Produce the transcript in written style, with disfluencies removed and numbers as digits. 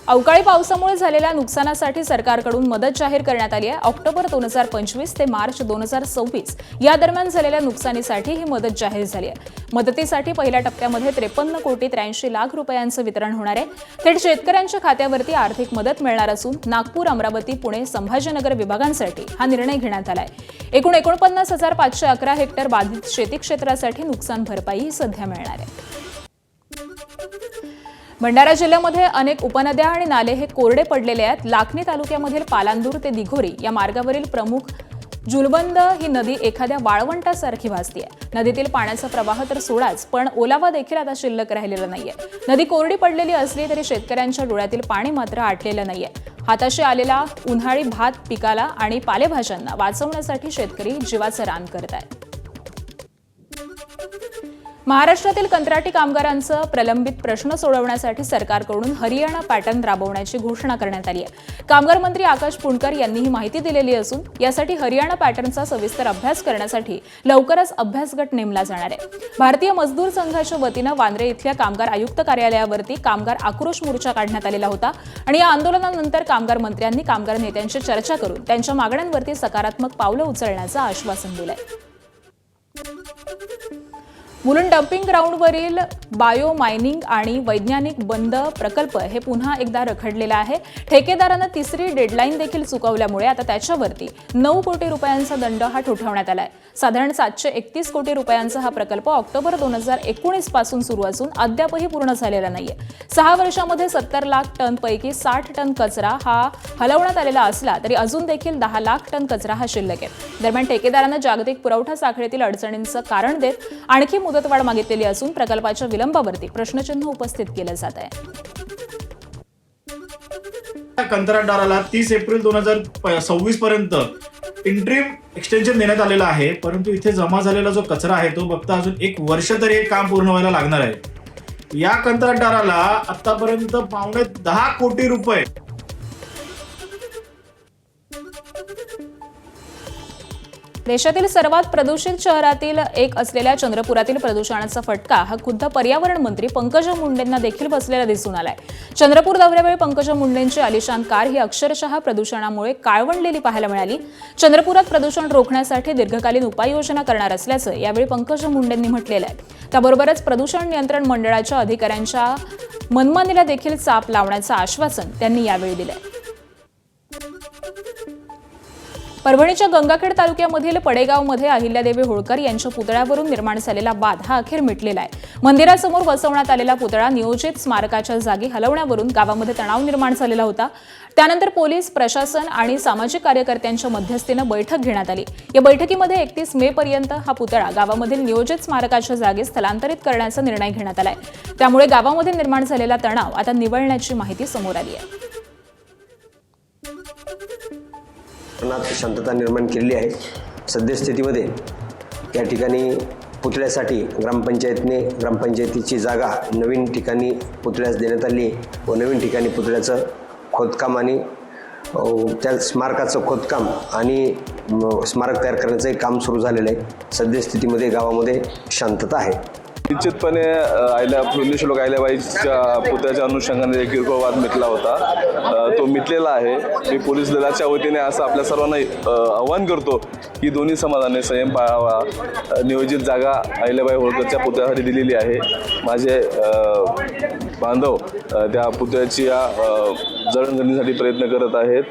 अवकाळी पावसामुळे झालेल्या नुकसानासाठी सरकारकडून मदत जाहीर करण्यात आली आहे। ऑक्टोबर 2025 ते मार्च 2026 या दरम्यान झालेल्या नुकसानीसाठी ही मदत जाहीर झाली आहे। मदतीसाठी पहिल्या टप्प्यामध्ये 53,83,00,000 रुपयांचं वितरण होणार आहे। थेट शेतकऱ्यांच्या खात्यावरती आर्थिक मदत मिळणार असून नागपूर, अमरावती, पुणे, संभाजीनगर विभागांसाठी हा निर्णय घेण्यात आला आहे। एकूण 49,511 हेक्टर बाधित शेती क्षेत्रासाठी नुकसान भरपाई ही सध्या मिळणार आहे। भंडारा जिल्ह्यामध्ये अनेक उपनद्या आणि नाले हे कोरडे पडलेले आहेत। लाखनी तालुक्यामधील पालांदूर ते दिघोरी या मार्गावरील प्रमुख जुलबंद ही नदी एखाद्या वाळवंटासारखी भासते। नदीतील पाण्याचा प्रवाह तर सोडाच, पण ओलावा देखील आता शिल्लक राहिलेला नाहीये। नदी कोरडी पडलेली असली तरी शेतकऱ्यांच्या डोळ्यातील पाणी मात्र आटलेलं नाहीये। हाताशी आलेला उन्हाळी भात पिकाला आणि पालेभाज्यांना वाचवण्यासाठी शेतकरी जीवाचं रान करतायत। महाराष्ट्रातील कंत्राटी कामगारांचं प्रलंबित प्रश्न सोडवण्यासाठी सरकारकडून हरियाणा पॅटर्न राबवण्याची घोषणा करण्यात आली आहे। कामगार मंत्री आकाश पुणकर यांनी ही माहिती दिलेली असून यासाठी हरियाणा पॅटर्नचा सविस्तर अभ्यास करण्यासाठी लवकरच अभ्यास गट नेमला जाणार आहे। भारतीय मजदूर संघाच्या वतीनं वांद्रे इथल्या कामगार आयुक्त कार्यालयावरती कामगार आक्रोश मोर्चा काढण्यात आलेला होता आणि या आंदोलनानंतर कामगार मंत्र्यांनी कामगार नेत्यांशी चर्चा करून त्यांच्या मागण्यांवरती सकारात्मक पावलं उचलण्याचं आश्वासन दिलंय। मुलुंड डम्पिंग ग्राउंडवरील बायो मायनिंग आणि वैज्ञानिक बंद प्रकल्प हे पुन्हा एकदा रखडलेला आहे। ठेकेदारानं तिसरी डेडलाईन देखील चुकवल्यामुळे आता त्याच्यावरती 9 कोटी रुपयांचा दंड हा ठोठावण्यात आलाय। साधारण 731 कोटी रुपयांचा हा प्रकल्प ऑक्टोबर 2019 पासून सुरू असून अद्यापही पूर्ण झालेला नाहीये। 6 वर्षांमध्ये 70 लाख टन पैकी 60 टन कचरा हा हलवण्यात आलेला असला तरी अजून देखील 10 लाख टन कचरा हा शिल्लक आहे। दरम्यान ठेकेदारानं जागतिक पुरवठा साखळीतील अडचणींचं कारण देत आणखी मुदतवाढ मागितलेली असून प्रकल्पाच्या विलंबावरती प्रश्नचिन्ह उपस्थित केलं जात आहे। कंत्राटदाराला 30 एप्रिल 2026 पर्यंत इंटरिम एक्सटेन्शन देण्यात आलेलं आहे, परंतु इथे जमा झालेला जो कचरा आहे तो फक्त अजून 1 वर्ष तरी हे काम पूर्ण व्हायला लागणार आहे। या कंत्राटदाराला आतापर्यंत 9.5 कोटी रुपये देशातील सर्वात प्रदूषित शहरातील एक असलेल्या चंद्रपुरातील प्रदूषणाचा फटका हा खुद्द पर्यावरण मंत्री पंकजा मुंडेंना देखील बसलेला दिसून आलाय। चंद्रपूर दौऱ्यावेळी पंकजा मुंडेंची आलिशान कार ही अक्षरशः प्रदूषणामुळे काळवंडलेली पाहायला मिळाली। चंद्रपुरात प्रदूषण रोखण्यासाठी दीर्घकालीन उपाययोजना करणार असल्याचं यावेळी पंकजा मुंडेंनी म्हटलेलं आहे। त्याबरोबरच प्रदूषण नियंत्रण मंडळाच्या अधिकाऱ्यांच्या मनमानीला देखील चाप लावण्याचं आश्वासन त्यांनी यावेळी दिलंय। परभणीच्या गंगाखेड तालुक्यामधील पडेगावमध्ये अहिल्यादेवी होळकर यांच्या पुतळ्यावरून निर्माण झालेला वाद हा अखेर मिटलेला आहे। मंदिरासमोर बसवण्यात आलेला पुतळा नियोजित स्मारकाच्या जागी हलवण्यावरून गावामध्ये तणाव निर्माण झालेला होता। त्यानंतर पोलीस प्रशासन आणि सामाजिक कार्यकर्त्यांच्या मध्यस्थीने बैठक घेण्यात आली। या बैठकीमध्ये 31 मे पर्यंत हा पुतळा गावामधील नियोजित स्मारकाच्या जागी स्थलांतरित करण्याचा निर्णय घेण्यात आलाय। त्यामुळे गावामध्ये निर्माण झालेला तणाव आता निवळण्याची माहिती समोर आली आहे। शांतता निर्माण केलेली आहे। सद्यस्थितीमध्ये या ठिकाणी पुतळ्यासाठी ग्रामपंचायतीची जागा नवीन ठिकाणी पुतळ्यास देण्यात आली व नवीन ठिकाणी पुतळ्याचं खोदकाम आणि त्या स्मारकाचं खोदकाम आणि स्मारक तयार करण्याचं काम सुरू झालेलं आहे। सद्यस्थितीमध्ये गावामध्ये शांतता आहे। निश्चितपणे पुण्यश्लोक अहिल्याबाईच्या पुतळ्याच्या अनुषंगाने एक किरकोळ वाद मिटला होता, तो मिटलेला आहे। मी पोलीस दलाच्या वतीने असं आपल्या सर्वांना आवाहन करतो की दोन्ही समाजाने संयम पाळावा। नियोजित जागा अहिल्याबाई होळकरच्या पुतळ्यासाठी दिलेली आहे। माझे बांधव त्या पुतळ्याची जडणघडणीसाठी प्रयत्न करत आहेत।